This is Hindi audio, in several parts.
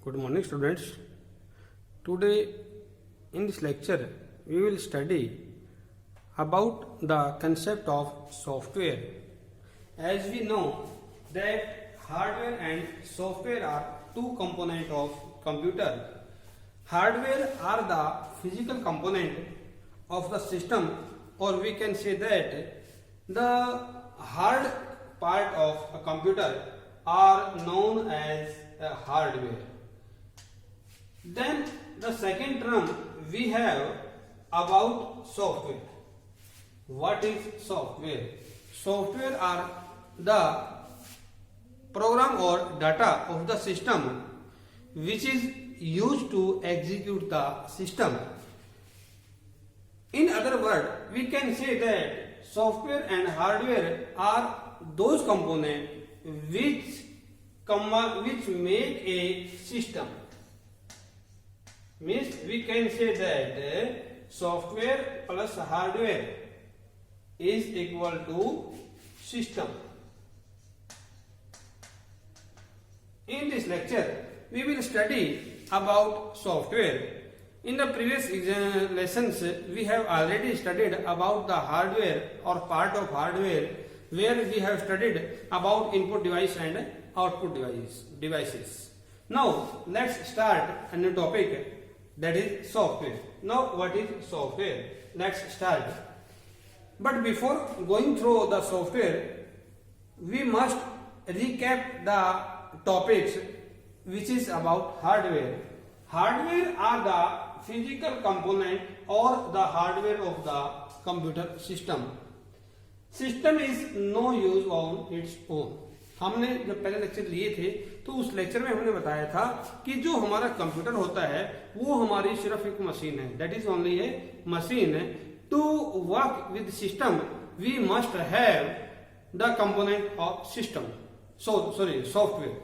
Good morning, students. Today in this lecture we will study about the concept of software. As we know that hardware and software are two components of computer. Hardware are the physical component of the system, or we can say that the hard part of a computer are known as hardware. Then the second term we have about software. What is software? Software are the program or data of the system which is used to execute the system. In other words, we can say that software and hardware are those components which make a system. Means we can say that software plus hardware is equal to system. In this lecture, we will study about software. In the previous lessons, we have already studied about the hardware or part of hardware, where we have studied about input device and output devices. Now, let's start a new topic, that is software. Now, what is software? Let's start. But before going through the software, we must recap the topics which is about hardware. Hardware are the physical component or the hardware of the computer system. System is no use on its own. हमने जब पहले लेक्चर लिए थे तो उस लेक्चर में हमने बताया था कि जो हमारा कंप्यूटर होता है वो हमारी सिर्फ एक मशीन है. That is only a machine. To work with system we must have the component of system, software.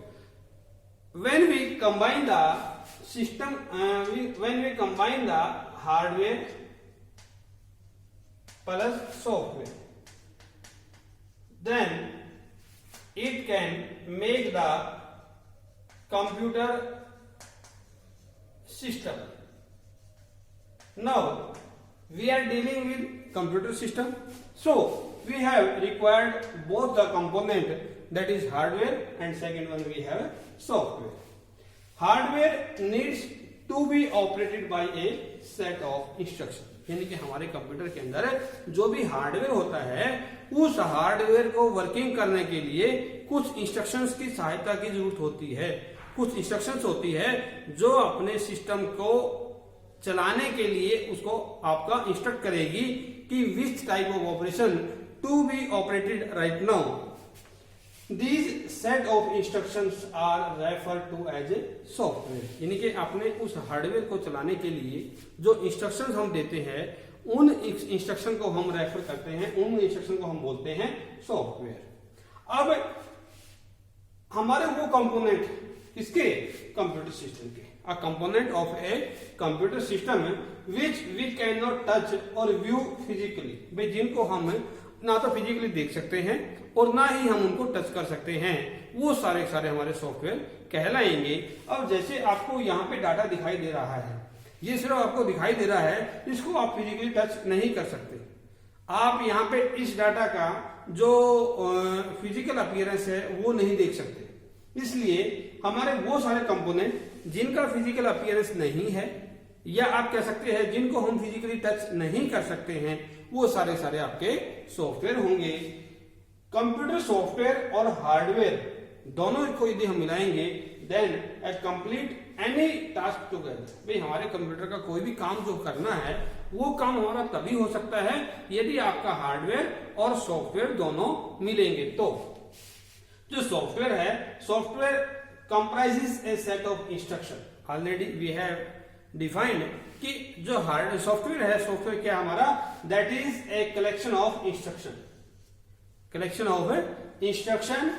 when we combine the system when we combine the hardware plus software, then it can make the computer system. Now we are dealing with computer system, so we have required both the component, that is hardware, and second one we have software. Hardware needs to be operated by a set of instructions. यानी कि हमारे कंप्यूटर के अंदर जो भी हार्डवेयर होता है उस हार्डवेयर को वर्किंग करने के लिए कुछ इंस्ट्रक्शंस की सहायता की जरूरत होती है. कुछ इंस्ट्रक्शंस होती है जो अपने सिस्टम को चलाने के लिए उसको आपका इंस्ट्रक्ट करेगी कि which type of operation to be operated right now. These set of instructions are referred to as a software. यानी कि अपने उस हार्डवेयर को चलाने के लिए जो इंस्ट्रक्शंस हम देते हैं उन इंस्ट्रक्शन को हम रेफर करते हैं, उन इंस्ट्रक्शन को हम बोलते हैं सॉफ्टवेयर. अब हमारे वो कंपोनेंट किसके? कंप्यूटर सिस्टम के. A component of a computer system which we cannot touch or view physically. भाई जिनको हम ना तो फिजिकली देख सकते हैं और ना ही हम उनको टच कर सकते हैं, वो सारे हमारे सॉफ्टवेयर कहलाएंगे. अब जैसे आपको यहाँ पे डाटा दिखाई दे रहा है, ये सिर्फ आपको दिखाई दे रहा है, इसको आप फिजिकली टच नहीं कर सकते. आप यहाँ पे इस डाटा का जो फिजिकल अपीयरेंस है वो नहीं देख सकते. इसलिए हमारे वो सारे कंपोनेंट जिनका फिजिकल अपीयरेंस नहीं है, या आप कह सकते हैं जिनको हम फिजिकली टच नहीं कर सकते हैं, वो सारे आपके सॉफ्टवेयर होंगे. कंप्यूटर सॉफ्टवेयर और हार्डवेयर दोनों को यदि हम मिलाएंगे, देन ए कंप्लीट एनी टास्क टुगेदर. भाई हमारे कंप्यूटर का कोई भी काम जो करना है वो काम हमारा तभी हो सकता है यदि आपका हार्डवेयर और सॉफ्टवेयर दोनों मिलेंगे. तो जो सॉफ्टवेयर है, software comprises a set of instruction. Already we have defined कि जो हार्ड सॉफ्टवेयर है, सॉफ्टवेयर क्या हमारा? That is a collection of instruction. Collection of instruction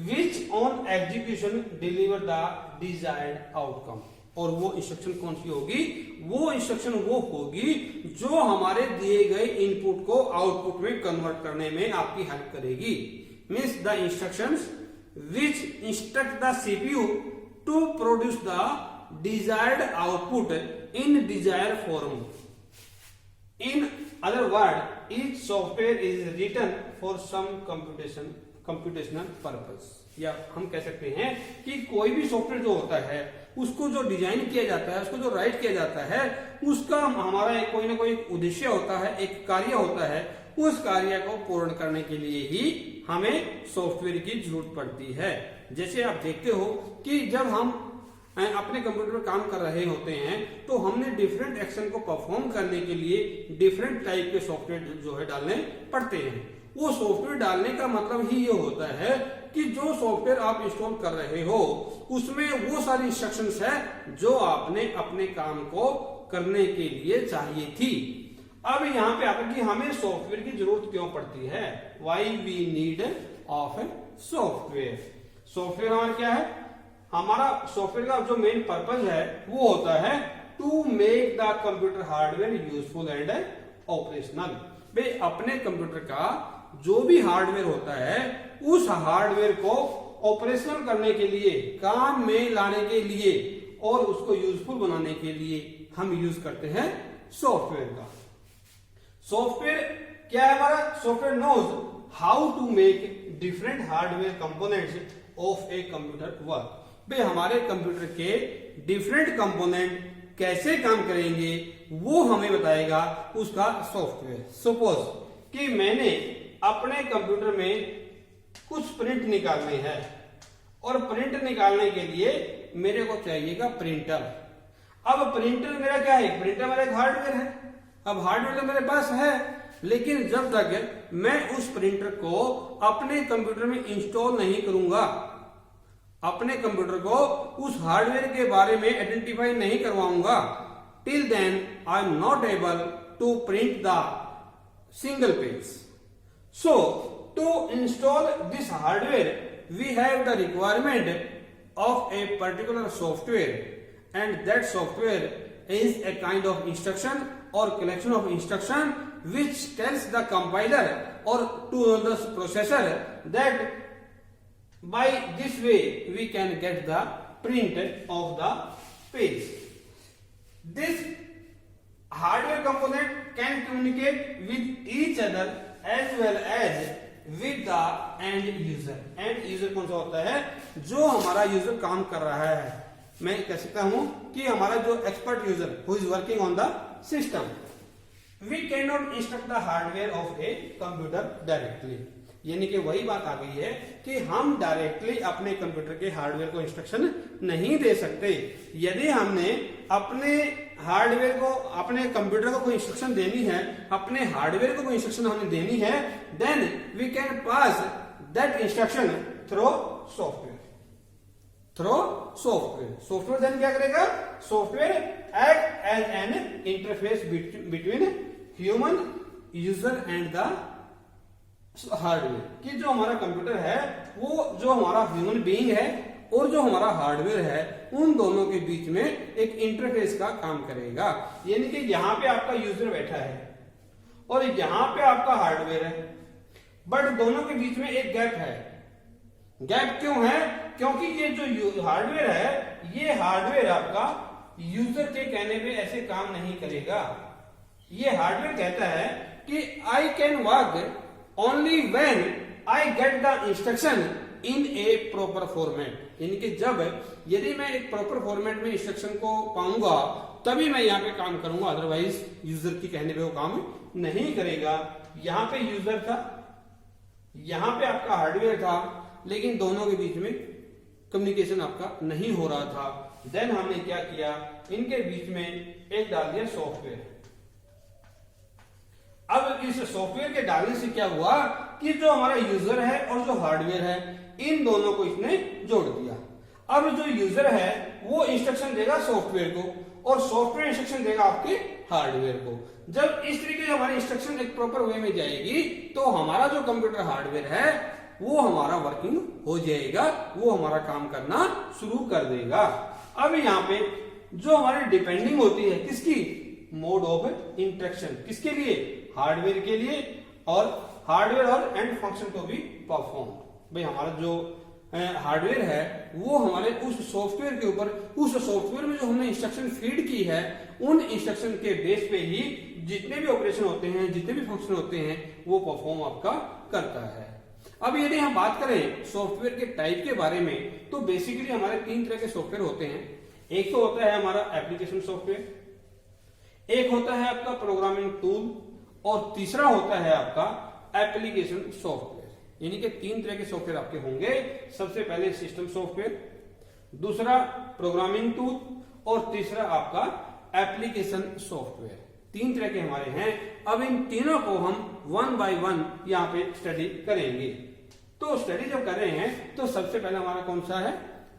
which on execution deliver the desired outcome. और वो इंस्ट्रक्शन कौन सी होगी? वो इंस्ट्रक्शन वो होगी जो हमारे दिए गए इनपुट को आउटपुट में कन्वर्ट करने में आपकी हेल्प करेगी. Means the instructions which instruct the CPU to produce the desired output in desire form. In other word, each software is written for some computational purpose. या हम कह सकते हैं कि कोई भी सॉफ्टवेयर जो होता है उसको जो डिजाइन किया जाता है, उसको जो राइट किया जाता है, उसका हमारा एक कोई ना कोई उद्देश्य होता है, एक कार्य होता है. उस कार्य को पूर्ण करने के लिए ही हमें सॉफ्टवेयर की जरूरत पड़ती है. जैसे आप देखते हो कि जब हम अपने कंप्यूटर पर काम कर रहे होते हैं तो हमने डिफरेंट एक्शन को परफॉर्म करने के लिए डिफरेंट टाइप के सॉफ्टवेयर जो है डालने पड़ते हैं. वो सॉफ्टवेयर डालने का मतलब ही ये होता है कि जो सॉफ्टवेयर आप इंस्टॉल कर रहे हो उसमें वो सारी इंस्ट्रक्शंस है जो आपने अपने काम को करने के लिए चाहिए थी. अब यहाँ पे आकर कि हमें सॉफ्टवेयर की जरूरत क्यों पड़ती है. Why we need of software. Software हमारा क्या है, हमारा सॉफ्टवेयर का जो मेन पर्पज है वो होता है to make the computer hardware useful and operational. भाई अपने कंप्यूटर का जो भी हार्डवेयर होता है उस हार्डवेयर को ऑपरेशनल करने के लिए, काम में लाने के लिए और उसको यूजफुल बनाने के लिए हम यूज करते हैं सॉफ्टवेयर का. सॉफ्टवेयर क्या है हमारा, software knows how to make different hardware components of a computer work. भाई हमारे कंप्यूटर के डिफरेंट कंपोनेंट कैसे काम करेंगे वो हमें बताएगा उसका सॉफ्टवेयर. सपोज कि मैंने अपने कंप्यूटर में कुछ प्रिंट निकालने हैं और प्रिंट निकालने के लिए मेरे को चाहिएगा प्रिंटर. अब प्रिंटर मेरा क्या है, प्रिंटर मेरा एक हार्डवेयर है. अब हार्डवेयर तो मेरे पास है, लेकिन जब तक मैं उस प्रिंटर को अपने कंप्यूटर में इंस्टॉल नहीं करूंगा, अपने कंप्यूटर को उस हार्डवेयर के बारे में आइडेंटिफाई नहीं करवाऊंगा, till then I am not able to print the single page. So to install this hardware we have the requirement of a particular software and that software is a kind of instruction और collection of instruction which tells the compiler or to the processor that by this way we can get the print of the page. This hardware component can communicate with each other as well as with the end user. End user कौन सा होता है, जो हमारा यूजर काम कर रहा है. मैं कह सकता हूं कि हमारा जो expert user who is working on the system. We cannot instruct the hardware of a computer directly. यानी कि वही बात आ गई है कि हम डायरेक्टली अपने कंप्यूटर के हार्डवेयर को इंस्ट्रक्शन नहीं दे सकते. यदि हमने अपने हार्डवेयर को, अपने कंप्यूटर को कोई इंस्ट्रक्शन देनी है, अपने हार्डवेयर को कोई इंस्ट्रक्शन हमें देनी है, then we can pass that instruction through software. Software then क्या करेगा, software act as an interface between human user and the hardware. कि जो हमारा कंप्यूटर है वो जो हमारा ह्यूमन बीइंग है और जो हमारा हार्डवेयर है उन दोनों के बीच में एक इंटरफेस का काम करेगा. यानी कि यहाँ पे आपका यूजर बैठा है और यहाँ पे आपका हार्डवेयर है, बट दोनों के बीच में एक गैप है. गैप क्यों है, क्योंकि ये जो हार्डवेयर है ये हार्डवेयर आपका यूजर के कहने पे ऐसे काम नहीं करेगा. ये हार्डवेयर कहता है कि I can work only when I get the instruction in A proper format. यानी कि जब यदि मैं एक प्रॉपर फॉर्मेट में इंस्ट्रक्शन को पाऊंगा तभी मैं यहाँ पे काम करूंगा, अदरवाइज यूजर के कहने पे वो काम नहीं करेगा. यहाँ पे यूजर था, यहाँ पे आपका हार्डवेयर था, लेकिन दोनों के बीच में कम्युनिकेशन आपका नहीं हो रहा था. देन हमने क्या किया, इनके बीच में एक डाल दिया सॉफ्टवेयर. अब इस सॉफ्टवेयर के डालने से क्या हुआ कि जो हमारा यूजर है और जो हार्डवेयर है इन दोनों को इसने जोड़ दिया. अब जो यूजर है वो इंस्ट्रक्शन देगा सॉफ्टवेयर को और सॉफ्टवेयर इंस्ट्रक्शन देगा आपके हार्डवेयर को. जब इस तरीके से हमारी इंस्ट्रक्शन एक प्रॉपर वे में जाएगी तो हमारा जो कंप्यूटर हार्डवेयर है वो हमारा वर्किंग हो जाएगा, वो हमारा काम करना शुरू कर देगा. अब यहाँ पे जो हमारी डिपेंडिंग होती है किसकी, मोड ऑफ इंटरेक्शन, किसके लिए, हार्डवेयर के लिए, और हार्डवेयर और एंड फंक्शन को भी परफॉर्म. भाई हमारा जो हार्डवेयर है वो हमारे उस सॉफ्टवेयर के ऊपर, उस सॉफ्टवेयर में जो हमने इंस्ट्रक्शन फीड की है उन इंस्ट्रक्शन के बेस पे ही जितने भी ऑपरेशन होते हैं, जितने भी फंक्शन होते हैं वो परफॉर्म आपका करता है। अब यदि हम बात करें सॉफ्टवेयर के टाइप के बारे में तो बेसिकली हमारे 3 तरह के सॉफ्टवेयर होते हैं। एक तो होता है हमारा एप्लीकेशन सॉफ्टवेयर, एक होता है आपका प्रोग्रामिंग टूल और तीसरा होता है आपका एप्लीकेशन सॉफ्टवेयर। यानी कि 3 तरह के सॉफ्टवेयर आपके होंगे। सबसे पहले सिस्टम सॉफ्टवेयर, दूसरा प्रोग्रामिंग टूल और तीसरा आपका एप्लीकेशन सॉफ्टवेयर। 3 तरह के हमारे हैं। अब इन तीनों को हम 1 बाय 1 यहाँ पे स्टडी करेंगे। तो स्टडी जब कर रहे हैं तो सबसे पहले हमारा कौन सा है,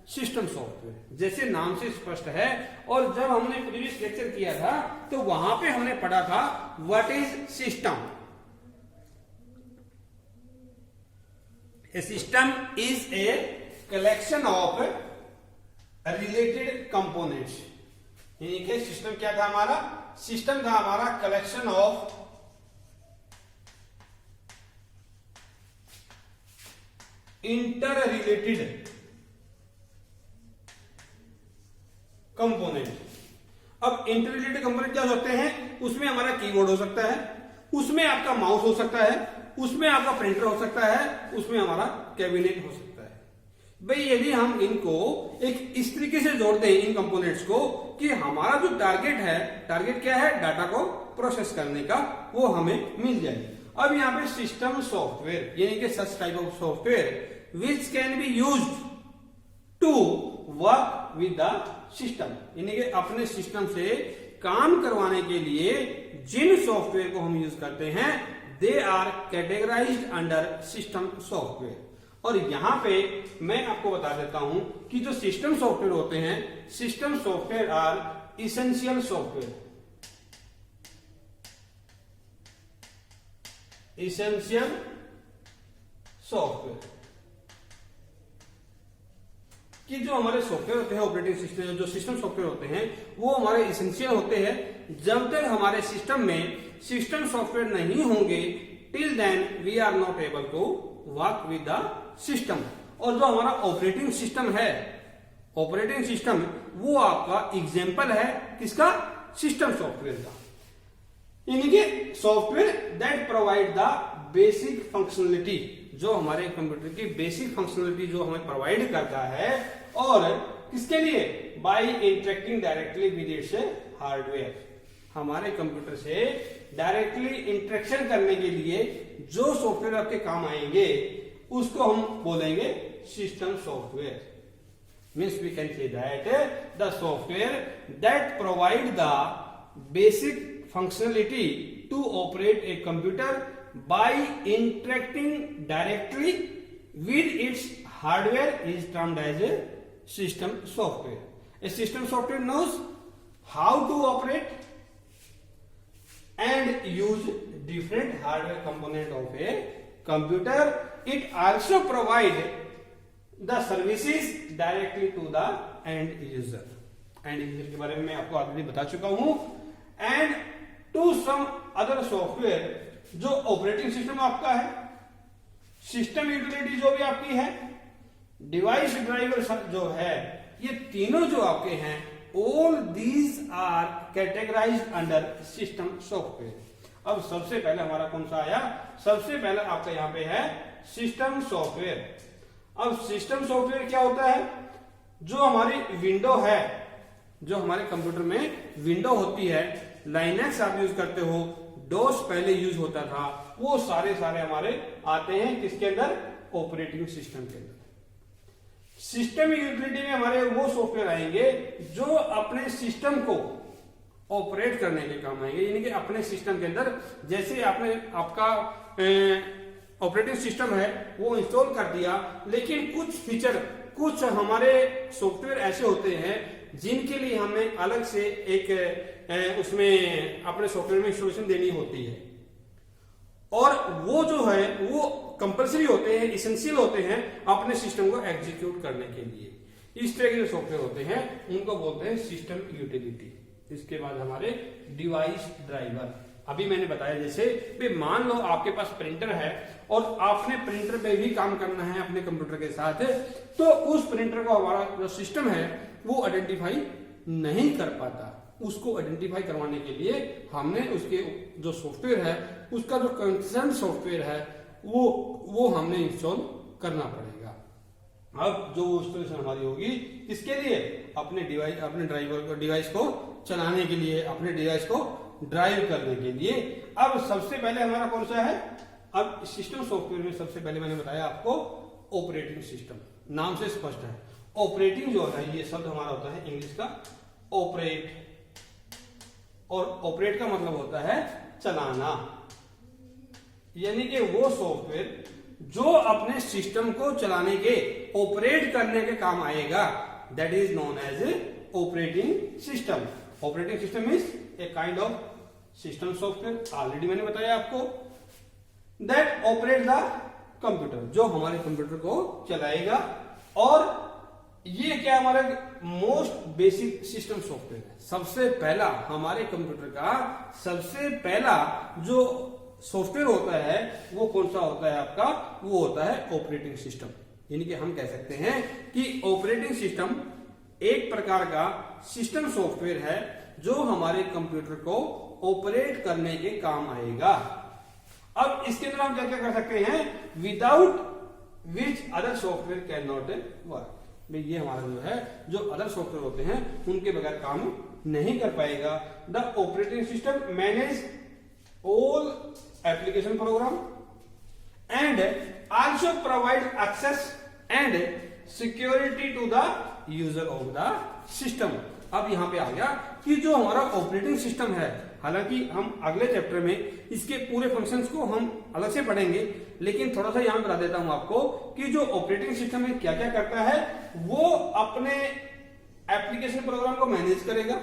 सिस्टम सॉफ्टवेयर। जैसे नाम से स्पष्ट है और जब हमने प्रीवियस लेक्चर किया था तो वहां पे हमने पढ़ा था what is system. A system is a collection of related components। यानी कि सिस्टम क्या था हमारा, सिस्टम था हमारा collection of inter related component. अब इंटर रिलेटेड कंपोनेंट क्या होते हैं, उसमें हमारा कीबोर्ड हो सकता है, उसमें आपका माउस हो सकता है, उसमें आपका प्रिंटर हो सकता है, उसमें हमारा कैबिनेट हो सकता है। भाई यदि हम इनको एक इस तरीके से जोड़ दें इन कंपोनेंट्स को कि हमारा जो टारगेट है, टारगेट क्या है, डाटा को प्रोसेस करने का, वो हमें मिल जाए। अब यहाँ पे सिस्टम सॉफ्टवेयर यानी कि such type of software which can be used to work with the system. यानी कि अपने सिस्टम से काम करवाने के लिए जिन सॉफ्टवेयर को हम यूज करते हैं they are categorised under system software. और यहां पे मैं आपको बता देता हूं कि जो सिस्टम सॉफ्टवेयर होते हैं, system software are essential software. Essential software कि जो हमारे सॉफ्टवेयर होते हैं, ऑपरेटिंग सिस्टम जो सिस्टम सॉफ्टवेयर होते हैं वो हमारे इसेंशियल होते हैं। जब तक हमारे सिस्टम में सिस्टम सॉफ्टवेयर नहीं होंगे till then we are not able to work with the system. और जो हमारा ऑपरेटिंग सिस्टम है, ऑपरेटिंग सिस्टम वो आपका एग्जाम्पल है किसका, सिस्टम सॉफ्टवेयर का। यानी कि software that provide the basic functionality, जो हमारे कंप्यूटर की बेसिक फंक्शनलिटी जो हमें प्रोवाइड करता है। और किसके लिए, by interacting directly with its hardware. हमारे कंप्यूटर से डायरेक्टली इंटरेक्शन करने के लिए जो सॉफ्टवेयर आपके काम आएंगे उसको हम बोलेंगे system software. Means we can say that the software that provide the basic functionality to operate a computer by interacting directly with its hardware is termed as a system software. A system software knows how to operate and use different hardware component of a computer. It also provide the services directly to the end user. End user के बारे में मैं आपको ऑलरेडी बता चुका हूं। And to some other software जो ऑपरेटिंग सिस्टम आपका है, सिस्टम यूटिलिटी जो भी आपकी है, डिवाइस ड्राइवर जो है, ये तीनों जो आपके हैं all these are categorised under system software. अब सबसे पहले हमारा कौन सा आया, सबसे पहले आपका यहां पे है सिस्टम सॉफ्टवेयर। अब सिस्टम सॉफ्टवेयर क्या होता है, जो हमारी विंडो है, जो हमारे कंप्यूटर में विंडो होती है, लाइनेक्स आप यूज करते हो, डोस पहले यूज होता था, वो सारे हमारे आते हैं किसके अंदर, ऑपरेटिंग सिस्टम के अंदर। सिस्टम यूटिलिटी में हमारे वो सॉफ्टवेयर आएंगे जो अपने सिस्टम को ऑपरेट करने के काम आएंगे। यानी कि अपने सिस्टम के अंदर जैसे आपने आपका ऑपरेटिंग सिस्टम है वो इंस्टॉल कर दिया, लेकिन कुछ फीचर, कुछ हमारे सॉफ्टवेयर ऐसे होते हैं जिनके लिए हमें अलग से एक उसमें अपने सॉफ्टवेयर में इंस्टॉलेशन देनी होती है, और वो जो है वो कंपलसरी होते हैं, इसेंशियल होते हैं अपने सिस्टम को एग्जीक्यूट करने के लिए। इस तरह के जो सॉफ्टवेयर होते हैं उनको बोलते हैं सिस्टम यूटिलिटी। इसके बाद हमारे डिवाइस ड्राइवर अभी मैंने बताया जैसे भाई मान लो आपके पास प्रिंटर है और आपने प्रिंटर पे भी काम करना है अपने कंप्यूटर के साथ, तो उस प्रिंटर को हमारा जो सिस्टम है वो आइडेंटिफाई नहीं कर पाता। उसको आइडेंटिफाई करवाने के लिए हमने उसके जो सॉफ्टवेयर है, उसका जो कंसर्न सॉफ्टवेयर है वो हमने इंस्टॉल करना पड़ेगा। अब जो इंस्टॉलेशन हमारी होगी किसके लिए, अपने डिवाइस को चलाने के लिए, अपने डिवाइस को ड्राइव करने के लिए। अब सबसे पहले हमारा कौन सा है, अब सिस्टम सॉफ्टवेयर में सबसे पहले मैंने बताया आपको ऑपरेटिंग सिस्टम, नाम से स्पष्ट है। ऑपरेटिंग जो है ये शब्द हमारा होता है इंग्लिश का ऑपरेट, और ऑपरेट का मतलब होता है चलाना, यानी कि वो सॉफ्टवेयर जो अपने सिस्टम को चलाने के, ऑपरेट करने के काम आएगा, that is known as operating system. Operating system is a kind of system software, already मैंने बताया आपको, दैट ऑपरेट द कंप्यूटर, जो हमारे कंप्यूटर को चलाएगा। और ये क्या हमारा मोस्ट बेसिक सिस्टम सॉफ्टवेयर है। सबसे पहला हमारे कंप्यूटर का सबसे पहला जो सॉफ्टवेयर होता है वो कौन सा होता है आपका, वो होता है ऑपरेटिंग सिस्टम। यानी कि हम कह सकते हैं कि ऑपरेटिंग सिस्टम एक प्रकार का सिस्टम सॉफ्टवेयर है जो हमारे कंप्यूटर को ऑपरेट करने के काम आएगा। अब इसके अंदर हम क्या क्या कर सकते हैं, without which other software can not work. ये हमारा जो है, जो अदर सॉफ्टवेयर होते हैं उनके बगैर काम नहीं कर पाएगा। The operating system manage all application program and also provide access and security to the user of the system. अब यहां पे आ गया कि जो हमारा ऑपरेटिंग सिस्टम है, हालांकि हम अगले चैप्टर में इसके पूरे फंक्शंस को हम अलग से पढ़ेंगे, लेकिन थोड़ा सा यहां बता देता हूं आपको कि जो ऑपरेटिंग सिस्टम है क्या क्या करता है, वो अपने एप्लीकेशन प्रोग्राम को मैनेज करेगा,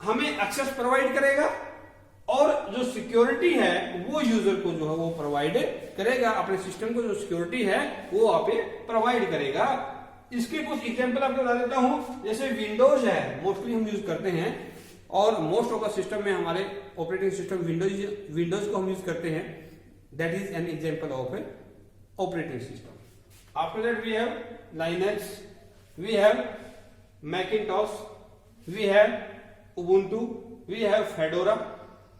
हमें एक्सेस प्रोवाइड करेगा, और जो सिक्योरिटी है वो यूजर को जो है वो प्रोवाइड करेगा। अपने सिस्टम को जो सिक्योरिटी है वो आप प्रोवाइड करेगा। इसके कुछ एग्जांपल आपको बता देता हूं, जैसे विंडोज है, मोस्टली हम यूज करते हैं, और मोस्ट ऑफ द सिस्टम में हमारे ऑपरेटिंग सिस्टम विंडोज को हम यूज करते हैं। That is an example of operating system. After that we have Linux, we have Macintosh, we have Ubuntu, we have Fedora,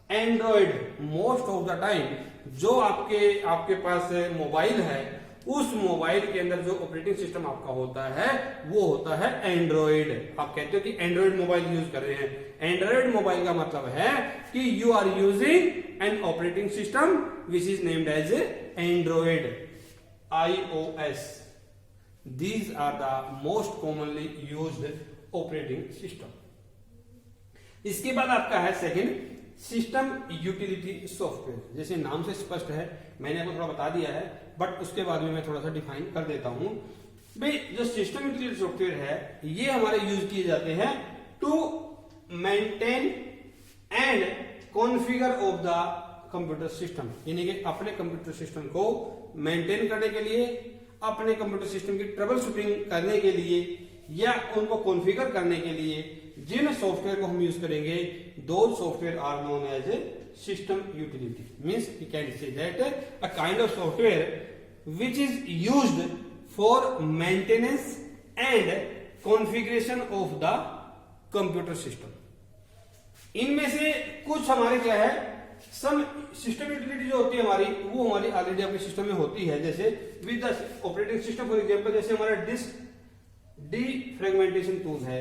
Android. Most of the time जो आपके पास मोबाइल है, उस मोबाइल के अंदर जो ऑपरेटिंग सिस्टम आपका होता है वो होता है एंड्रॉइड। आप कहते हो कि एंड्रॉइड मोबाइल यूज कर रहे हैं। एंड्रॉइड मोबाइल का मतलब है कि you are using an operating system which is named as Android, iOS। These are the most commonly used operating system. इसके बाद आपका है सेकंड सिस्टम यूटिलिटी सॉफ्टवेयर। जैसे नाम से स्पष्ट है, मैंने आपको थोड़ा बता दिया है, बट उसके बाद में मैं थोड़ा सा डिफाइन कर देता हूं। भाई जो सिस्टम यूटिलिटी सॉफ्टवेयर है ये हमारे यूज किए जाते हैं to maintain and configure of the computer system, यानी कि अपने कंप्यूटर सिस्टम को मेंटेन करने के लिए, अपने कंप्यूटर सिस्टम की ट्रबल शूटिंग करने के लिए, या उनको कॉन्फ़िगर करने के लिए जिन सॉफ्टवेयर को हम यूज करेंगे, those software are known as a system utility. Means we can say that a kind of software which is used for maintenance and configuration of the computer system. इनमें से कुछ हमारे क्या है, सम सिस्टम यूटिलिटी जो होती है हमारी, वो हमारी ऑलरेडी अपने सिस्टम में होती है। जैसे with the operating system, for example जैसे हमारा डिस्क डीफ्रेगमेंटेशन टूल है,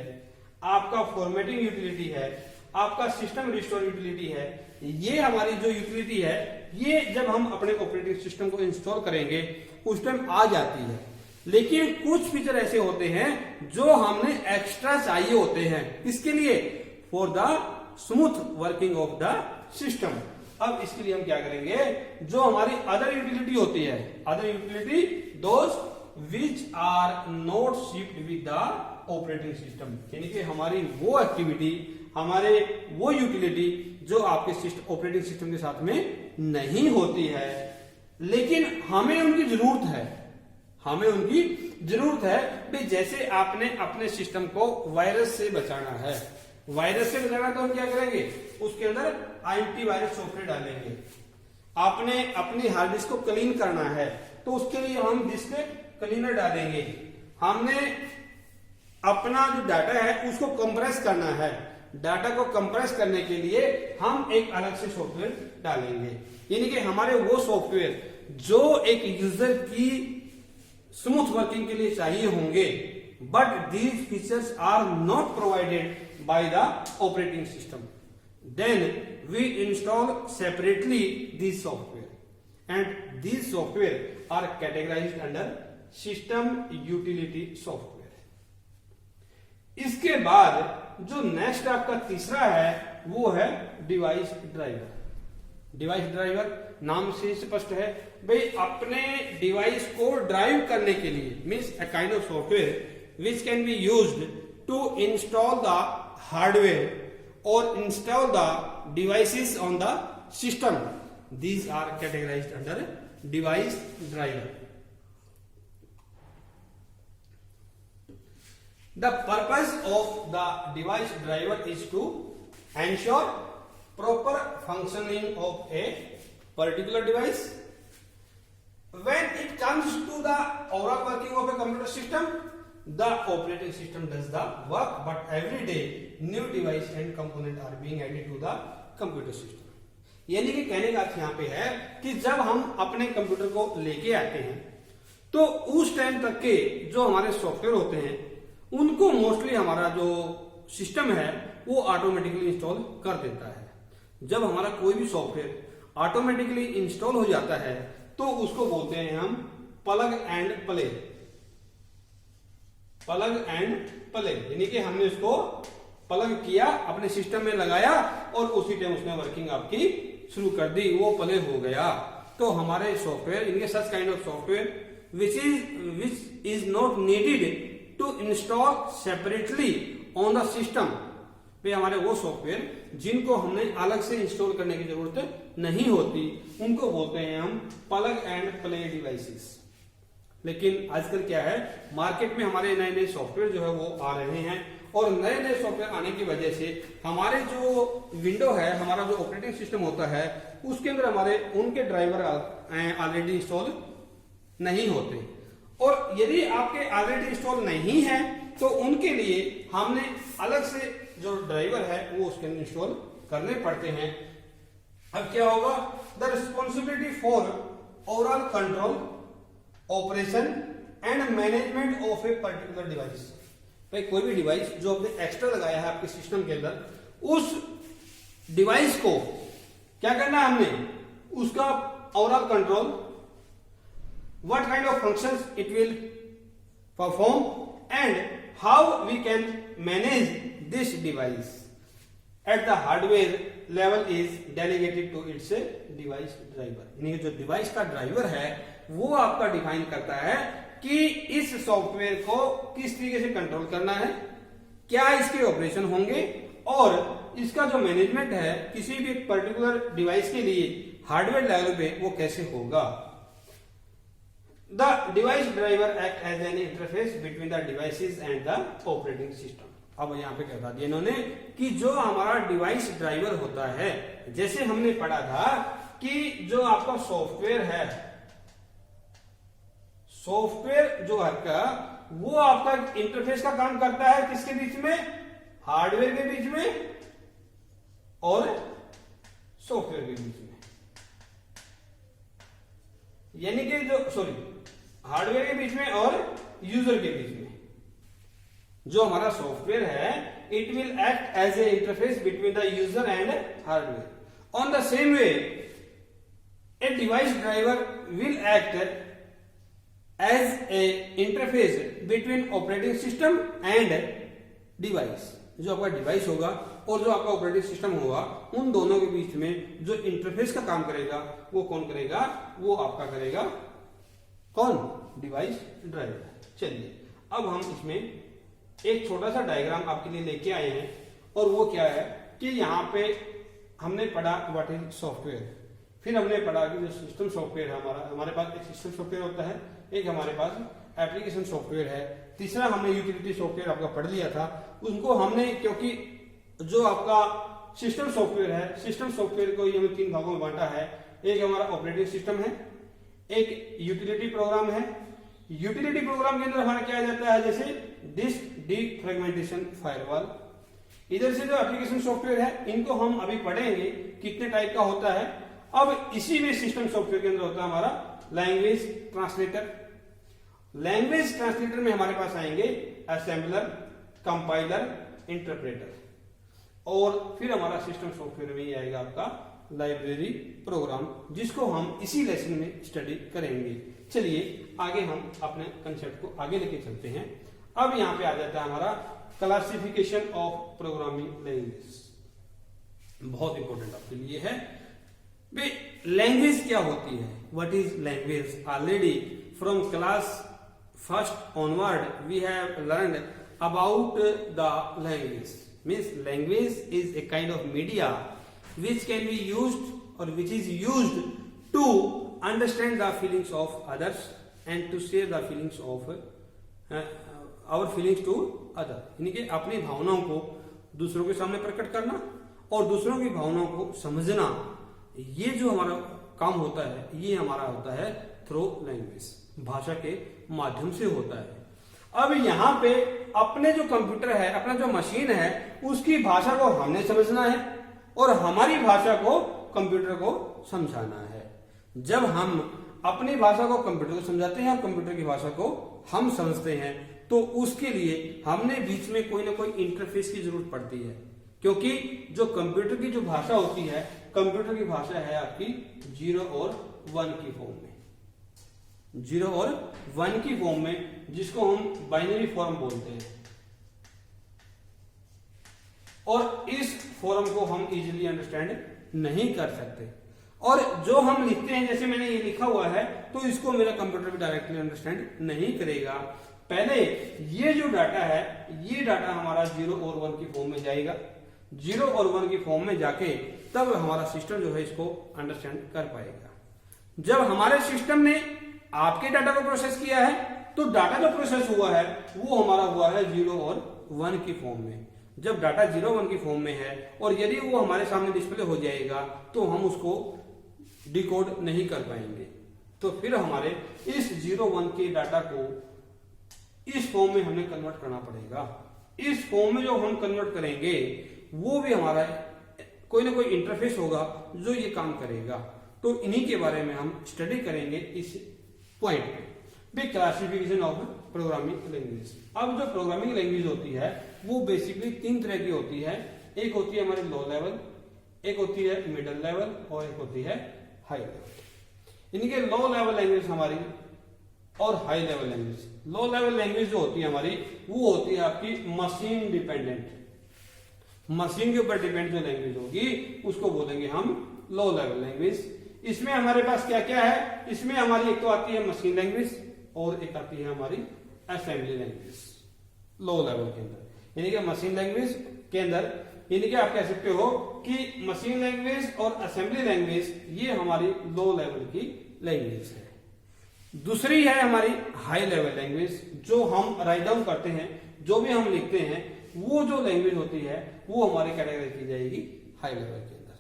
आपका फॉर्मेटिंग यूटिलिटी है, आपका सिस्टम रिस्टोर यूटिलिटी है। ये हमारी जो यूटिलिटी है ये जब हम अपने ऑपरेटिंग सिस्टम को इंस्टॉल करेंगे उस टाइम आ जाती है, लेकिन कुछ फीचर ऐसे होते हैं जो हमने एक्स्ट्रा चाहिए होते हैं। इसके लिए for the smooth working of the system. अब इसके लिए हम क्या करेंगे, जो हमारी अदर यूटिलिटी होती है, other utility those which are not shipped with the operating system, यानी कि हमारी वो एक्टिविटी, हमारे वो यूटिलिटी जो आपके ऑपरेटिंग सिस्टम के साथ में नहीं होती है, लेकिन हमें उनकी जरूरत है। हमें उनकी जरूरत है। जैसे आपने अपने सिस्टम को वायरस से बचाना है, वायरस से बचाना तो हम क्या करेंगे, उसके अंदर एंटीवायरस सॉफ्टवेयर डालेंगे। आपने अपनी हार्ड डिस्क को क्लीन करना है तो उसके लिए हम डिस्क क्लीनर डालेंगे। हमने अपना जो डाटा है उसको कंप्रेस करना है, डाटा को कंप्रेस करने के लिए हम एक अलग से सॉफ्टवेयर डालेंगे। यानी कि हमारे वो सॉफ्टवेयर जो एक यूजर की स्मूथ वर्किंग के लिए चाहिए होंगे, but these features are not provided by the operating system, then we install separately this software and these software are categorized under system utility software। इसके बाद जो नेक्स्ट आपका तीसरा है वो है डिवाइस ड्राइवर। डिवाइस ड्राइवर नाम से स्पष्ट है भाई, अपने डिवाइस को ड्राइव करने के लिए means a kind of software which can be used to install the hardware और install the devices on the system. These are categorized under device driver. The purpose of the device driver is to ensure proper functioning of a particular device. When it comes to the overall working of a computer system, the operating system does the work, but every day new device and component are being added to the computer system. यानी कि कहने का अर्थ यहाँ पे है कि जब हम अपने कंप्यूटर को लेके आते हैं तो उस टाइम तक के जो हमारे सॉफ्टवेयर होते हैं उनको मोस्टली हमारा जो सिस्टम है वो ऑटोमेटिकली इंस्टॉल कर देता है। जब हमारा कोई भी सॉफ्टवेयर ऑटोमेटिकली इंस्टॉल हो जाता है तो उसको बोलते हैं हम plug and play. Plug and play यानी कि हमने उसको प्लग किया, अपने सिस्टम में लगाया और उसी टाइम उसने वर्किंग आपकी शुरू कर दी, वो प्ले हो गया। तो हमारे सॉफ्टवेयर, इनके such kind of software which is not needed to install separately on the system, वे हमारे वो सॉफ्टवेयर जिनको हमने अलग से इंस्टॉल करने की जरूरत नहीं होती, उनको बोलते हैं हम प्लग एंड प्ले डिवाइसेस। लेकिन आजकल क्या है, मार्केट में हमारे नए नए सॉफ्टवेयर जो है वो आ रहे हैं और नए नए सॉफ्टवेयर आने की वजह से हमारे जो विंडो है, हमारा जो ऑपरेटिंग सिस्टम होता है उसके अंदर हमारे उनके ड्राइवर ऑलरेडी इंस्टॉल नहीं होते। और यदि आपके ऑलरेडी इंस्टॉल नहीं है तो उनके लिए हमने अलग से जो ड्राइवर है वो उसके अंदर इंस्टॉल करने पड़ते हैं। अब क्या होगा, the responsibility for overall control, operation and management of a particular device. भाई कोई भी डिवाइस जो आपने एक्स्ट्रा लगाया है आपके सिस्टम के अंदर, उस डिवाइस को क्या करना है हमने, उसका overall control, what kind of functions it will perform and how we can manage this device at the hardware level is delegated to its device driver. यानी जो डिवाइस का ड्राइवर है वो आपका डिफाइन करता है कि इस सॉफ्टवेयर को किस तरीके से कंट्रोल करना है, क्या इसके ऑपरेशन होंगे और इसका जो मैनेजमेंट है किसी भी पर्टिकुलर डिवाइस के लिए हार्डवेयर लेवल पे वो कैसे होगा। The device driver act as an interface between the devices and the operating system. अब यहाँ पे क्या बता दिया इन्होंने कि जो हमारा डिवाइस ड्राइवर होता है, जैसे हमने पढ़ा था कि जो आपका सॉफ्टवेयर है, सॉफ्टवेयर जो है का वो आपका इंटरफेस का काम करता है किसके बीच में, हार्डवेयर के बीच में और सॉफ्टवेयर के बीच में। यानी कि जो हार्डवेयर के बीच में और यूजर के बीच में जो हमारा सॉफ्टवेयर है, it will act as a interface between the user and hardware. On the same way a device driver will act as a interface between operating system and device. जो आपका डिवाइस होगा और जो आपका ऑपरेटिंग सिस्टम होगा, उन दोनों के बीच में जो इंटरफेस का काम करेगा वो कौन करेगा, वो आपका करेगा कौन, डिवाइस ड्राइवर। चलिए अब हम इसमें एक छोटा सा डायग्राम आपके लिए लेके आए हैं और वो क्या है कि यहाँ पे हमने पढ़ा व्हाट इज सॉफ्टवेयर, फिर हमने पढ़ा कि जो सिस्टम सॉफ्टवेयर है हमारे पास एक सिस्टम सॉफ्टवेयर होता है, एक हमारे पास एप्लीकेशन सॉफ्टवेयर है, तीसरा हमने यूटिलिटी सॉफ्टवेयर आपका पढ़ लिया था। उनको हमने क्योंकि जो आपका सिस्टम सॉफ्टवेयर है, सिस्टम सॉफ्टवेयर को ये हमें 3 भागों में बांटा है। एक हमारा ऑपरेटिंग सिस्टम है, एक यूटिलिटी प्रोग्राम है। यूटिलिटी प्रोग्राम के अंदर हमारा क्या जाता है, जैसे डिस्क डीफ्रेगमेंटेशन फायरवॉल। इधर से जो एप्लीकेशन सॉफ्टवेयर है इनको हम अभी पढ़ेंगे कितने टाइप का होता है। अब इसी में सिस्टम सॉफ्टवेयर के अंदर होता है हमारा लैंग्वेज ट्रांसलेटर। लैंग्वेज ट्रांसलेटर में हमारे पास आएंगे असेंबलर, कंपाइलर, इंटरप्रेटर, और फिर हमारा सिस्टम सॉफ्टवेयर में ही आएगा आपका लाइब्रेरी प्रोग्राम, जिसको हम इसी लेसन में स्टडी करेंगे। चलिए आगे हम अपने कंसेप्ट को आगे लेके चलते हैं। अब यहाँ पे आ जाता है हमारा क्लासिफिकेशन ऑफ प्रोग्रामिंग लैंग्वेज। बहुत इंपॉर्टेंट आपके लिए है भाई, लैंग्वेज क्या होती है, what is language. Already from class first onward we have learned about the language. Means language is a kind of media which can be used or which is used to understand the feelings of others and to share the feelings of our feelings to other। यानी कि अपनी भावनाओं को दूसरों के सामने प्रकट करना और दूसरों की भावनाओं को समझना, ये जो हमारा काम होता है ये हमारा होता है थ्रू लैंग्वेज, भाषा के माध्यम से होता है। अब यहाँ पे अपने जो कंप्यूटर है, अपना जो मशीन है, उसकी भाषा को हमने समझना है और हमारी भाषा को कंप्यूटर को समझाना है। जब हम अपनी भाषा को कंप्यूटर को समझाते हैं और कंप्यूटर की भाषा को हम समझते हैं, तो उसके लिए हमने बीच में कोई ना कोई इंटरफेस की जरूरत पड़ती है, क्योंकि जो कंप्यूटर की जो भाषा होती है, कंप्यूटर की भाषा है आपकी 0 और 1 की फॉर्म में, 0 और 1 की फॉर्म में, जिसको हम बाइनरी फॉर्म बोलते हैं। और इस फॉर्म को हम इजीली अंडरस्टैंड नहीं कर सकते, और जो हम लिखते हैं, जैसे मैंने ये लिखा हुआ है, तो इसको मेरा कंप्यूटर भी डायरेक्टली अंडरस्टैंड नहीं करेगा। पहले ये जो डाटा है, ये डाटा हमारा 0 और 1 की फॉर्म में जाएगा। 0 और 1 की फॉर्म में जाके तब हमारा सिस्टम जो है इसको अंडरस्टैंड कर पाएगा। जब हमारे सिस्टम ने आपके डाटा को प्रोसेस किया है, तो डाटा जो प्रोसेस हुआ है वो हमारा हुआ है 0 और 1 की फॉर्म में। जब डाटा 0 1 की फॉर्म में है और यदि वो हमारे सामने डिस्प्ले हो जाएगा, तो हम उसको डिकोड नहीं कर पाएंगे। तो फिर हमारे इस 0 1 के डाटा को इस फॉर्म में हमें कन्वर्ट करना पड़ेगा। इस फॉर्म में जो हम कन्वर्ट करेंगे, वो भी हमारा कोई ना कोई इंटरफेस होगा जो ये काम करेगा। तो इन्हीं के बारे में हम स्टडी करेंगे इस पॉइंट पे, क्लासिफिकेशन ऑफ प्रोग्रामिंग लैंग्वेज। अब जो प्रोग्रामिंग लैंग्वेज होती है वो बेसिकली 3 तरह की होती है। एक होती है हमारी लो लेवल, एक होती है मिडिल लेवल, और एक होती है हाई लेवल। इनके लो लेवल लैंग्वेज हमारी और high level language. Low level language जो होती है हमारी, वो होती है आपकी मशीन डिपेंडेंट। मशीन के ऊपर डिपेंड जो लैंग्वेज होगी उसको बोलेंगे हम लो लेवल लैंग्वेज। इसमें हमारे पास क्या क्या है, इसमें हमारी एक तो आती है मशीन लैंग्वेज और एक आती है हमारी असेंबली लैंग्वेज लो लेवल के अंदर। यानी कि मशीन लैंग्वेज के अंदर, यानी कि आप कह सकते हो कि मशीन लैंग्वेज और असेंबली लैंग्वेज ये हमारी लो लेवल की लैंग्वेज है। दूसरी है हमारी हाई लेवल लैंग्वेज, जो हम राइट डाउन करते हैं, जो भी हम लिखते हैं, वो जो लैंग्वेज होती है वो हमारे कैटेगरी की जाएगी हाई लेवल के अंदर।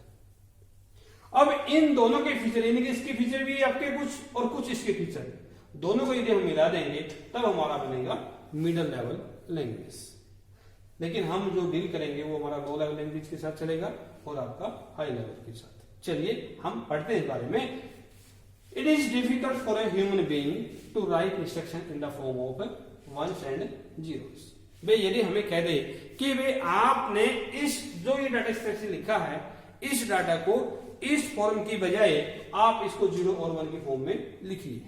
अब इन दोनों के फीचर, यानी कि इसके फीचर भी आपके कुछ और कुछ इसके फीचर, दोनों को यदि हम मिला देंगे तब हमारा बनेगा मिडिल लेवल लैंग्वेज। लेकिन हम जो डील करेंगे वो हमारा लो लेवल लैंग्वेज के साथ चलेगा और आपका हाई लेवल के साथ। चलिए हम पढ़ते हैं इस बारे में। It is difficult for a human being to write instruction in the form of 1s and 0s। भाई यदि हमें कह दे कि भाई आपने इस जो ये डाटा स्ट्रक्चर लिखा है, इस डाटा को इस फॉर्म की बजाय आप इसको 0 और 1 की फॉर्म में लिखिए,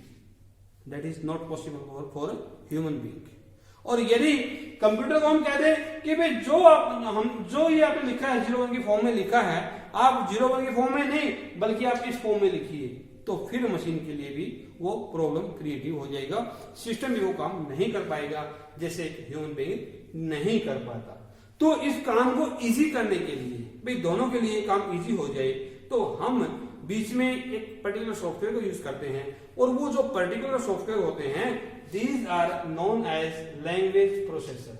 that is not possible for human being. और यदि कंप्यूटर को हम कह दे कि भाई जो ये आपने लिखा है 0 1 की फॉर्म में लिखा है, आप 0 1 की फॉर्म में नहीं बल्कि आप इस फॉर्म में लिखिए, तो फिर मशीन के लिए भी वो प्रॉब्लम क्रिएटिव हो जाएगा। सिस्टम भी वो काम नहीं कर पाएगा जैसे एक ह्यूमन बीइंग नहीं कर पाता। तो इस काम को इजी करने के लिए, भाई दोनों के लिए काम इजी हो जाए, तो हम बीच में एक पर्टिकुलर सॉफ्टवेयर को यूज करते हैं। और वो जो पर्टिकुलर सॉफ्टवेयर होते हैं, these are known as language processor।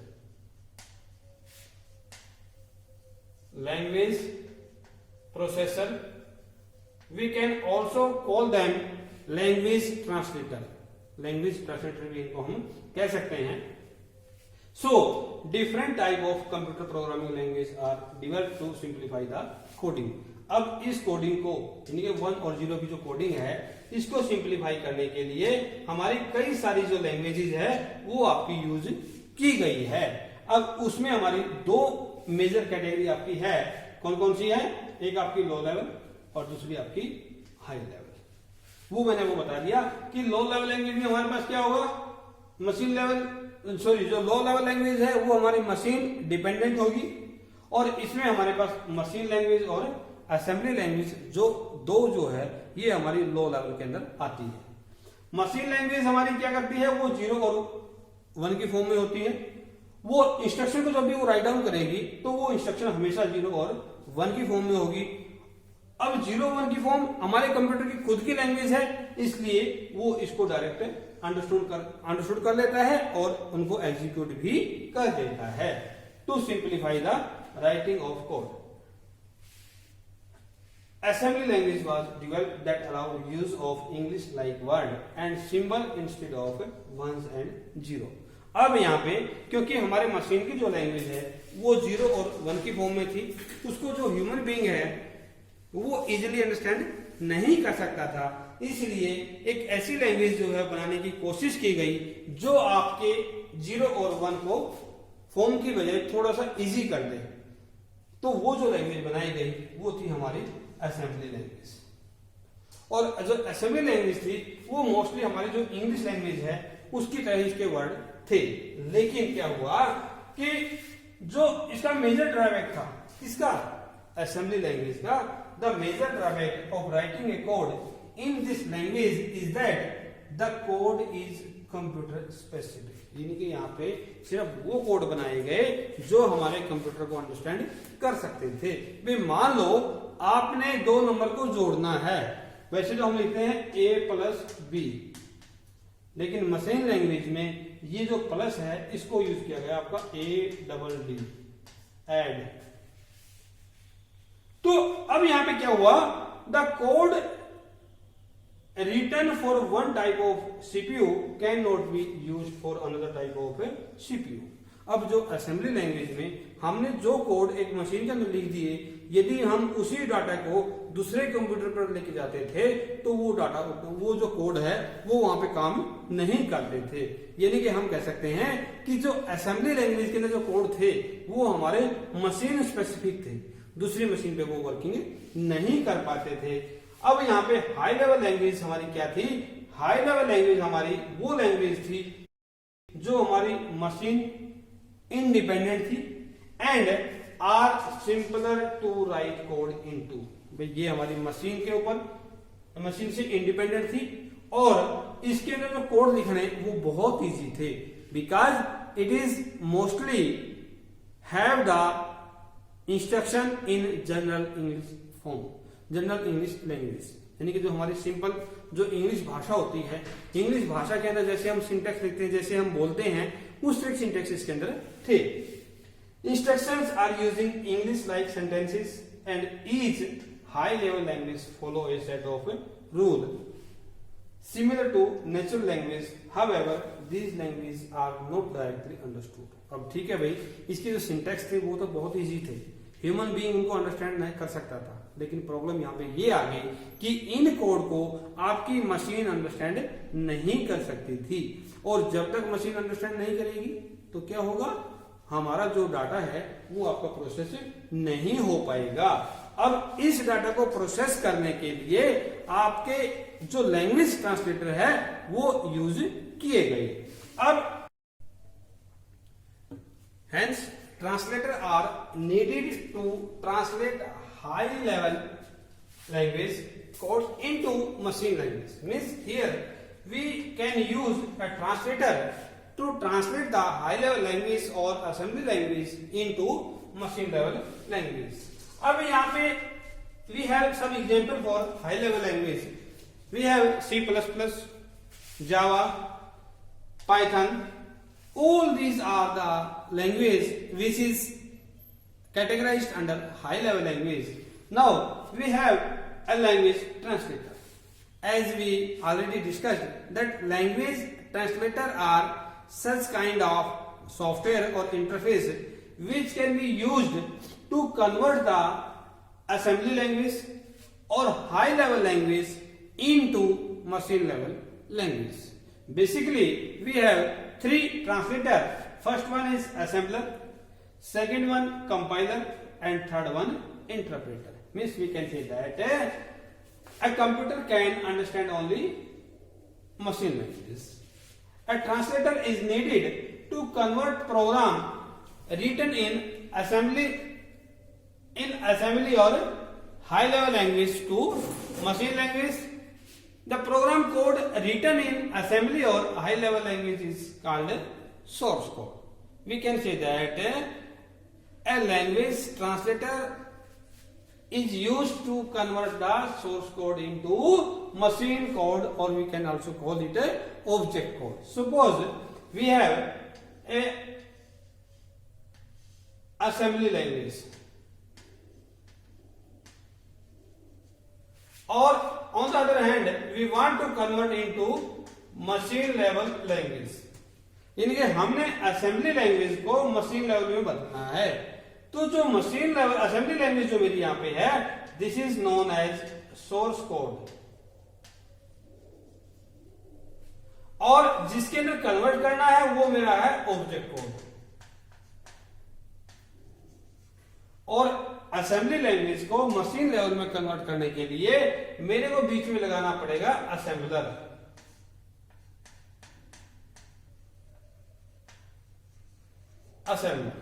language processor. We can also call them language translator. Language translator भी इनको हम कह सकते हैं. So different type of computer programming language are developed to simplify the coding. अब इस कोडिंग को यानी कि 1 और 0 की जो कोडिंग है इसको सिंप्लीफाई करने के लिए हमारी कई सारी जो लैंग्वेजेस है वो आपकी यूज की गई है. अब उसमें हमारी दो मेजर कैटेगरी आपकी है. कौन कौन सी है? एक आपकी लो लेवल और दूसरी आपकी हाई लेवल. वो मैंने वो बता दिया कि लो लेवल लैंग्वेज में हमारे पास क्या होगा, मशीन लेवल सॉरी जो लो लेवल लैंग्वेज है वो हमारी मशीन डिपेंडेंट होगी और इसमें हमारे पास मशीन लैंग्वेज और असेंबली लैंग्वेज जो दो जो है ये हमारी लो लेवल के अंदर आती है. मशीन लैंग्वेज हमारी क्या करती है, वो 0 और 1 की फॉर्म में होती है. वो इंस्ट्रक्शन को जब भी वो राइट डाउन करेगी तो वो इंस्ट्रक्शन हमेशा 0 और 1 की फॉर्म में होगी. अब 0 1 की फॉर्म हमारे कंप्यूटर की खुद की लैंग्वेज है इसलिए वो इसको डायरेक्ट अंडरस्टूड कर लेता है और उनको एग्जीक्यूट भी कर देता है. To simplify the writing of code, assembly language was developed that allowed use of English like word and symbol instead of ones and zero. अब यहाँ पे क्योंकि हमारे मशीन की जो लैंग्वेज है वो 0 और 1 की फॉर्म में थी, उसको जो ह्यूमन बीइंग है वो इजिली अंडरस्टैंड नहीं कर सकता था, इसलिए एक ऐसी लैंग्वेज जो है बनाने की कोशिश की गई जो आपके 0 और 1 को फॉर्म की बजाय थोड़ा सा इजी कर दे. तो वो जो लैंग्वेज बनाई गई वो थी हमारी असेंबली लैंग्वेज. और जो असेंबली लैंग्वेज थी वो मोस्टली हमारी जो इंग्लिश लैंग्वेज है उसकी तरह इसके वर्ड थे. लेकिन क्या हुआ कि जो इसका मेजर ड्रॉबैक था इसका असेंबली लैंग्वेज का, the major drawback of writing a code in this language is that the code is computer specific. यानी कि यहाँ पे सिर्फ वो कोड बनाए गए जो हमारे कंप्यूटर को अंडरस्टैंड कर सकते थे. भाई मान लो आपने 2 नंबर को जोड़ना है, वैसे तो हम लिखते हैं a प्लस बी, लेकिन मशीन लैंग्वेज में ये जो प्लस है इसको यूज किया गया आपका ADD ऐड. तो अब यहां पे क्या हुआ, the code written for one type of CPU cannot be used for another type of CPU. अब जो असेंबली लैंग्वेज में हमने जो कोड एक मशीन के अंदर लिख दिए, यदि हम उसी डाटा को दूसरे कंप्यूटर पर लेके जाते थे तो वो डाटा वो जो कोड है वो वहां पे काम नहीं करते थे. यानी कि हम कह सकते हैं कि जो असेंबली लैंग्वेज के अंदर जो कोड थे वो हमारे मशीन स्पेसिफिक थे, दूसरी मशीन पे वो वर्किंग नहीं कर पाते थे. अब यहाँ पे हाई लेवल लैंग्वेज हमारी क्या थी, हाई लेवल लैंग्वेज हमारी वो लैंग्वेज थी जो हमारी मशीन इंडिपेंडेंट थी and are simpler to write code into. भाई ये हमारी मशीन के ऊपर मशीन से इंडिपेंडेंट थी और इसके अंदर जो कोड लिखने वो बहुत इजी थे because it is mostly have the instruction in general English form, general English language. यानी कि जो हमारी सिंपल जो इंग्लिश भाषा होती है, इंग्लिश भाषा के अंदर जैसे हम सिंटेक्स लिखते हैं, जैसे हम बोलते हैं, उस तरह सिंटेक्स इसके अंदर थे. Instructions are using English like sentences and each high level language follow a set of rule similar to natural language. However these language are not directly understood. अब ठीक है भाई, इसके जो सिंटेक्स थे वो तो बहुत इजी थे, ह्यूमन बीइंग उनको अंडरस्टैंड नहीं कर सकता था, लेकिन प्रॉब्लम यहाँ पे ये आ गई कि इन कोड को आपकी मशीन अंडरस्टैंड नहीं कर सकती थी. और जब तक मशीन अंडरस्टैंड नहीं करेगी तो क्या होगा, हमारा जो डाटा है वो आपका प्रोसेस नहीं हो पाएगा. अब इस डाटा को प्रोसेस करने के लिए आपके जो लैंग्वेज ट्रांसलेटर है वो यूज किए गए. अब hence translator are needed to translate high level language codes into machine language. Means here we can use a translator to translate the high level language or assembly language into machine level language. अब यहाँ पे we have some example for high level language. We have C++, Java, Python. All these are the language which is categorized under high level language. Now we have a language translator. As we already discussed that language translator are such kind of software or interface which can be used to convert the assembly language or high level language into machine level language. Basically we have three translator. First one is assembler, second one compiler, and third one interpreter. Means we can say that a computer can understand only machine language. A translator is needed to convert program written in assembly or high level language to machine language. The program code written in assembly or high level language is called source code. We can say that a language translator is used to convert the source code into machine code, or we can also call it a object code. Suppose we have a assembly language, or on the other hand we want to convert into machine level language. यानी कि हमने असेंबली लैंग्वेज को मशीन लेवल में बदलना है. तो जो मशीन लेवल असेंबली लैंग्वेज जो मेरी यहां पे है, this is known as source code, और जिसके अंदर कन्वर्ट करना है वो मेरा है ऑब्जेक्ट कोड. और असेंबली लैंग्वेज को मशीन लेवल में कन्वर्ट करने के लिए मेरे को बीच में लगाना पड़ेगा assembler. Assembler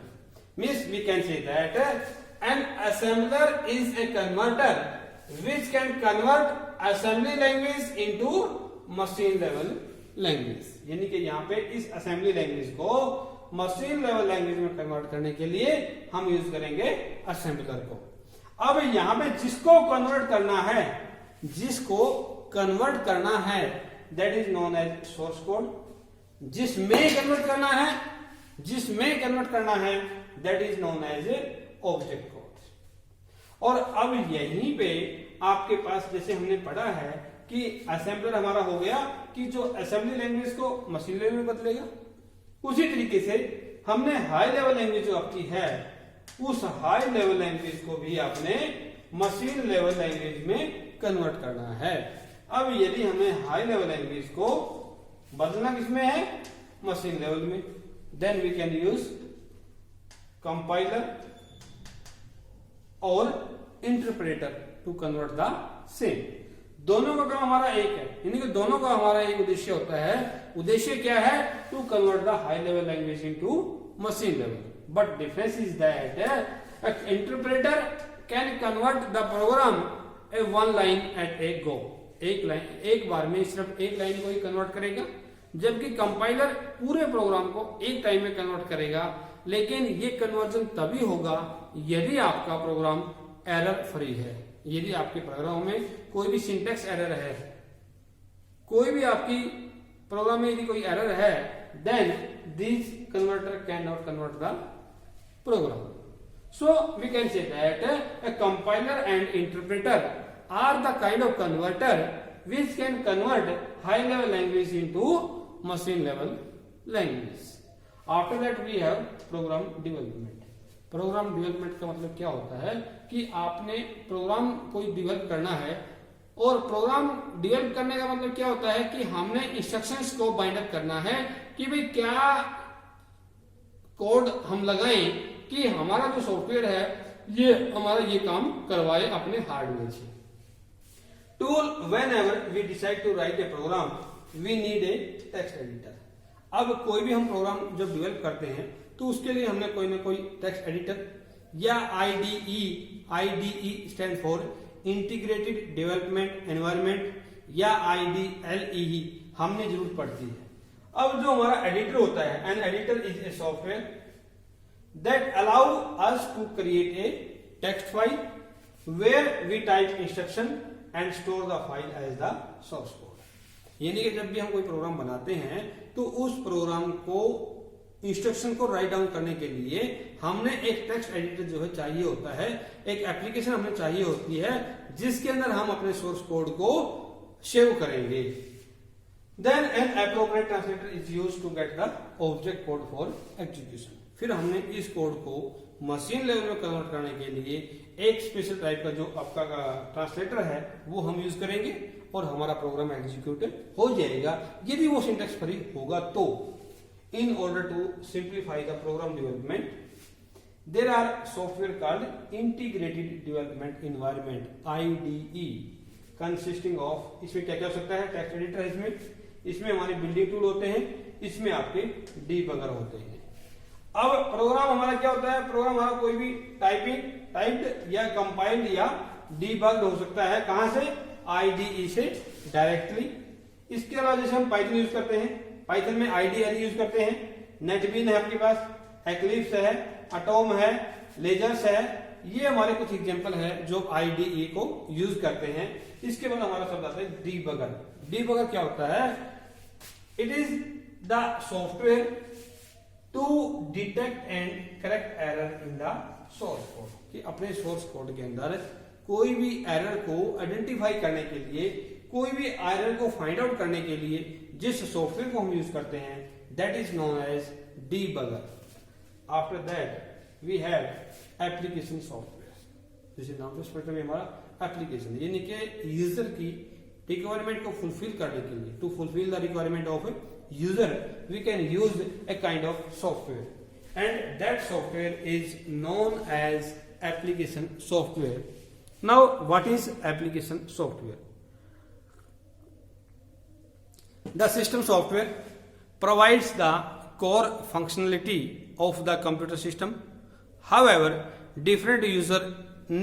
means we can say that an assembler is a converter which can convert assembly language into machine level language. यानी कि यहाँ पे इस assembly language को machine level language में convert करने के लिए हम यूज करेंगे assembler को. अब यहाँ पे जिसको convert करना है that is known as source code. जिसमें कन्वर्ट करना है that is known as object code. और अब यहीं पे आपके पास जैसे हमने पढ़ा है कि असेंबलर हमारा हो गया कि जो असेंबली लैंग्वेज को मशीन लेवल में बदलेगा, उसी तरीके से हमने हाई लेवल लैंग्वेज जो आपकी है उस हाई लेवल लैंग्वेज को भी आपने मशीन लेवल लैंग्वेज में कन्वर्ट करना है. अब यदि हमें हाई लेवल लैंग्वेज को बदलना किसमें है, मशीन लेवल में, then we can use compiler और interpreter to convert the same. दोनों का काम हमारा एक है, यानी कि दोनों का हमारा एक उद्देश्य होता है. उद्देश्य क्या है, to convert the high level language into machine level. But difference is that an interpreter can convert the program a one line at a go. एक बार में सिर्फ एक लाइन को ही कन्वर्ट करेगा, जबकि कंपाइलर पूरे प्रोग्राम को एक टाइम में कन्वर्ट करेगा. लेकिन ये कन्वर्जन तभी होगा यदि आपका प्रोग्राम एरर फ्री है. यदि आपके प्रोग्राम में कोई भी सिंटेक्स एरर है, कोई भी आपकी प्रोग्राम में यदि कोई एरर है, then this converter can not convert the program. So we can say that a compiler and interpreter are the kind of converter which can convert high level language into machine level language. After that we have program development. Program development का मतलब क्या होता है कि आपने प्रोग्राम कोई डेवलप करना है, और प्रोग्राम डेवलप करने का मतलब क्या होता है कि हमने इंस्ट्रक्शंस को बाइंड अप करना है कि भाई क्या कोड हम लगाएं कि हमारा जो सॉफ्टवेयर है ये हमारा ये काम करवाए अपने हार्डवेयर से. Tool whenever we decide to write a program, we need a text editor. अब कोई भी हम प्रोग्राम जब डेवलप करते हैं तो उसके लिए हमने कोई ना कोई टेक्स्ट एडिटर या IDE stand for integrated development environment या IDLE हमने जरूर पढ़ती है. अब जो हमारा एडिटर होता है, an editor is a software that allow us to create a text file where we type instruction and store the file as the source code. यानी कि जब भी हम कोई प्रोग्राम बनाते हैं तो उस प्रोग्राम को इंस्ट्रक्शन को राइट डाउन करने के लिए हमने एक टेक्स्ट एडिटर जो है चाहिए होता है, एक एप्लीकेशन हमें चाहिए होती है जिसके अंदर हम अपने सोर्स कोड को सेव करेंगे। Then an appropriate translator is used to get the object code for execution. फिर हमने इस कोड को मशीन लेवल में कन्वर्ट करने के लिए एक स्पेशल टाइप का जो आपका ट्रांसलेटर है वो हम यूज करेंगे और हमारा प्रोग्राम एग्जीक्यूट हो जाएगा, यदि वो सिंटैक्स फ्री होगा तो। In order to simplify the program development, there are software called Integrated Development Environment (IDE) consisting of, इसमें क्या क्या हो सकता है, टेक्स्ट एडिटर है इसमें हमारे बिल्डिंग टूल होते हैं, इसमें आपके डीबगर होते हैं। अब प्रोग्राम हमारा क्या होता है, प्रोग्राम हमारा कोई भी टाइप्ड या कंपाइल्ड या डीबग्ड हो सकता है, कहां से, IDE से डायरेक्टली। इसके अलावा जैसे हम पाइथन यूज करते हैं, पाइथन में IDE यूज करते हैं, नेटबीन है आपके पास, एक्लिप्स है, अटोम है, लेजर्स है, ये हमारे कुछ एग्जांपल है जो IDE को यूज करते हैं। इसके बाद हमारा शब्द आता है डीबगर। डीबगर क्या होता है, it is the software to detect and correct error in the source code, कि अपने सोर्स कोड के अंदर कोई भी एरर को आइडेंटिफाई करने के लिए, कोई भी एरर को फाइंड आउट करने के लिए जिस सॉफ्टवेयर को हम यूज करते हैं, that is known as debugger. After that we have application software, जैसे नाम से स्पष्ट में हमारा एप्लीकेशन, यानी कि यूजर की रिक्वायरमेंट को फुलफिल करने के लिए, to fulfil the requirement of user we can use a kind of software and that software is known as application software. Now what is application software? The system software provides the core functionality of the computer system. However, different users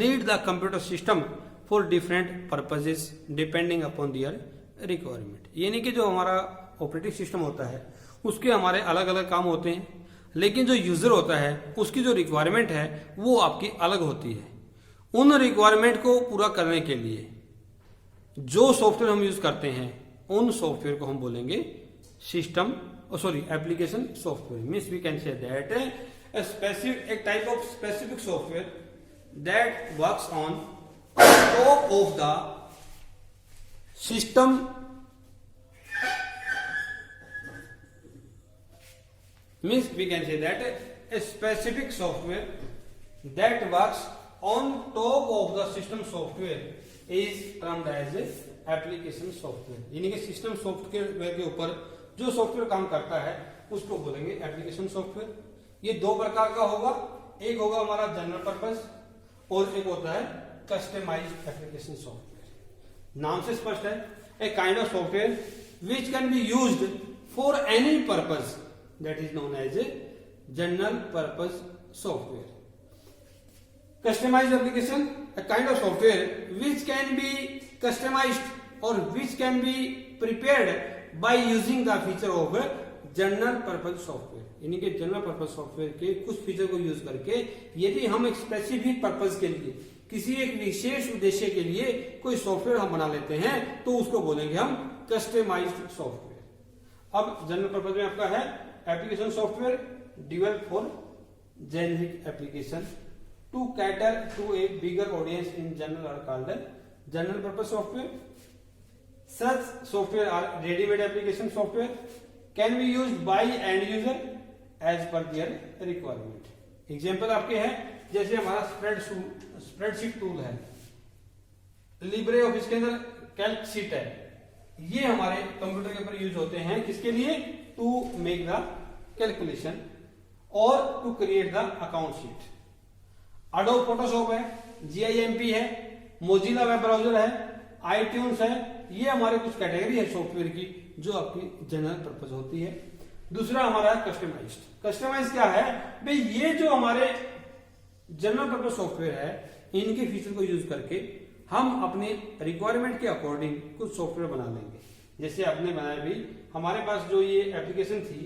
need the computer system for different purposes depending upon their requirement. यानी कि जो हमारा ऑपरेटिंग सिस्टम होता है उसके हमारे अलग अलग काम होते हैं, लेकिन जो यूजर होता है उसकी जो रिक्वायरमेंट है वो आपकी अलग होती है। उन रिक्वायरमेंट को पूरा करने के लिए जो सॉफ्टवेयर हम यूज करते हैं उन सॉफ्टवेयर को हम बोलेंगे system application software. Means we can say that एक type of specific software that works on top of the system means we can say that a specific software that works on top of the system software is termed as application software. यानी कि सिस्टम सॉफ्टवेयर के ऊपर जो सॉफ्टवेयर काम करता है उसको बोलेंगे एप्लीकेशन सॉफ्टवेयर। ये दो प्रकार का होगा, एक होगा हमारा जनरल पर्पस और एक होता है कस्टमाइज्ड एप्लीकेशन सॉफ्टवेयर। नाम से स्पष्ट है, a kind of software which can be used for any purpose that is known as a general purpose software. Customized application, a kind of software which can be customized or which can be prepared by using the feature of general purpose software. यानी कि जनरल पर्पस सॉफ्टवेयर के कुछ फीचर को यूज करके यदि हम एक स्पेसिफिक पर्पस के लिए, किसी एक विशेष उद्देश्य के लिए कोई सॉफ्टवेयर हम बना लेते हैं तो उसको बोलेंगे हम कस्टमाइज्ड सॉफ्टवेयर। अब जनरल पर्पस में आपका है application software developed for generic application to cater to a bigger audience in general are called general purpose software. Such software are ready-made application software can be used by end user as per their requirement. Example आपके हैं जैसे हमारा स्प्रेडशीट टूल है, लिब्रे ऑफिस के अंदर कैल्क शीट है, ये हमारे कंप्यूटर के ऊपर यूज होते हैं किसके लिए, टू मेक द कैलकुलेशन और to create the account sheet. Adobe Photoshop है, GIMP है, मोजिला वेब ब्राउजर है, iTunes है, ये हमारे कुछ कैटेगरी है सॉफ्टवेयर की जो आपकी जनरल पर्पस होती है। दूसरा हमारा है कस्टमाइज्ड। कस्टमाइज क्या है भाई, ये जो हमारे जनरल पर्पस सॉफ्टवेयर है इनके फीचर को यूज करके हम अपने रिक्वायरमेंट के अकॉर्डिंग कुछ सॉफ्टवेयर बना लेंगे। जैसे आपने बनाया भी, हमारे पास जो ये एप्लीकेशन थी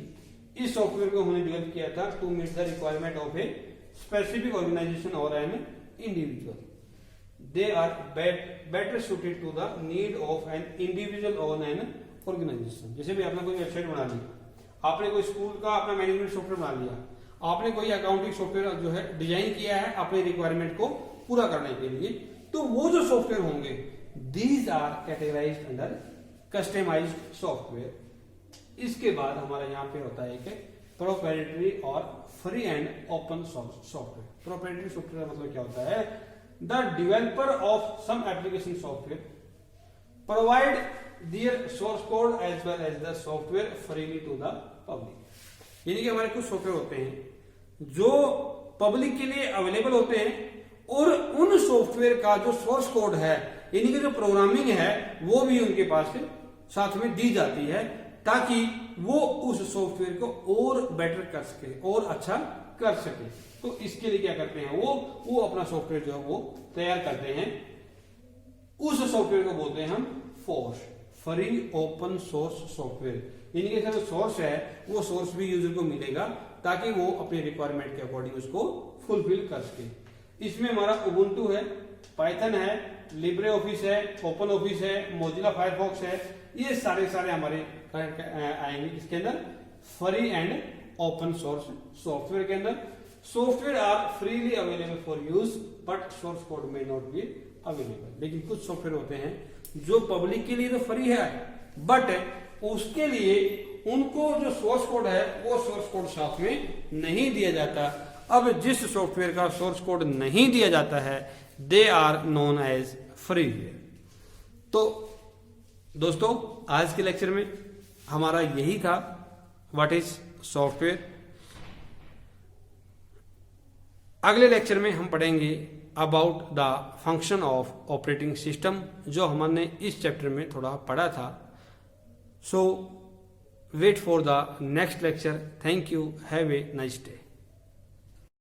इस सॉफ्टवेयर को हमने डेवलप किया था to meet the requirement of a specific organization or an individual. They are better suited to the need of an individual or an organization. जैसे भी आपने कोई वेबसाइट बना ली, आपने कोई स्कूल का अपना मैनेजमेंट सॉफ्टवेयर बना लिया, आपने कोई अकाउंटिंग सॉफ्टवेयर जो है डिजाइन किया है अपने रिक्वायरमेंट को पूरा करने के लिए, तो वो जो सॉफ्टवेयर होंगे these are categorised under customised software. इसके बाद हमारा यहाँ पे होता है कि प्रोप्राइटरी और free and open source software. Proprietary software मतलब क्या होता है, the developer of some application software provide their source code as well as the software freely to the public. यानी कि हमारे कुछ सॉफ्टवेयर होते हैं जो पब्लिक के लिए अवेलेबल होते हैं और उन सॉफ्टवेयर का जो सोर्स कोड है यानी कि जो प्रोग्रामिंग है वो भी उनके पास साथ में दी जाती है ताकि वो उस सॉफ्टवेयर को और बेटर कर सके और अच्छा कर सके। तो इसके लिए क्या करते हैं वो अपना सॉफ्टवेयर जो है वो तैयार करते हैं। उस सॉफ्टवेयर को बोलते हैं हम force, free open source software. यानी कि जो सोर्स है वो सोर्स भी यूजर को मिलेगा ताकि वो अपने रिक्वायरमेंट के अकॉर्डिंग उसको फुलफिल कर सके। इसमें हमारा उबुंटू है, पाइथन है, लिब्रे ऑफिस है, ओपन ऑफिस है, मोजिला फायरफॉक्स है, ये सारे हमारे आएंगे इसके अंदर free and open source software के अंदर। Software are freely available for use but source code may not be available. लेकिन कुछ सॉफ्टवेयर होते हैं जो पब्लिक के लिए तो फ्री है बट उसके लिए उनको जो सोर्स कोड है वो सोर्स कोड साथ में नहीं दिया जाता। अब जिस सॉफ्टवेयर का सोर्स कोड नहीं दिया जाता है they are known as freeware. तो दोस्तों आज के लेक्चर में हमारा यही था, व्हाट इज सॉफ्टवेयर। अगले लेक्चर में हम पढ़ेंगे about the function of operating system, जो हमने इस चैप्टर में थोड़ा पढ़ा था। So wait for the next lecture. Thank you, have a nice day.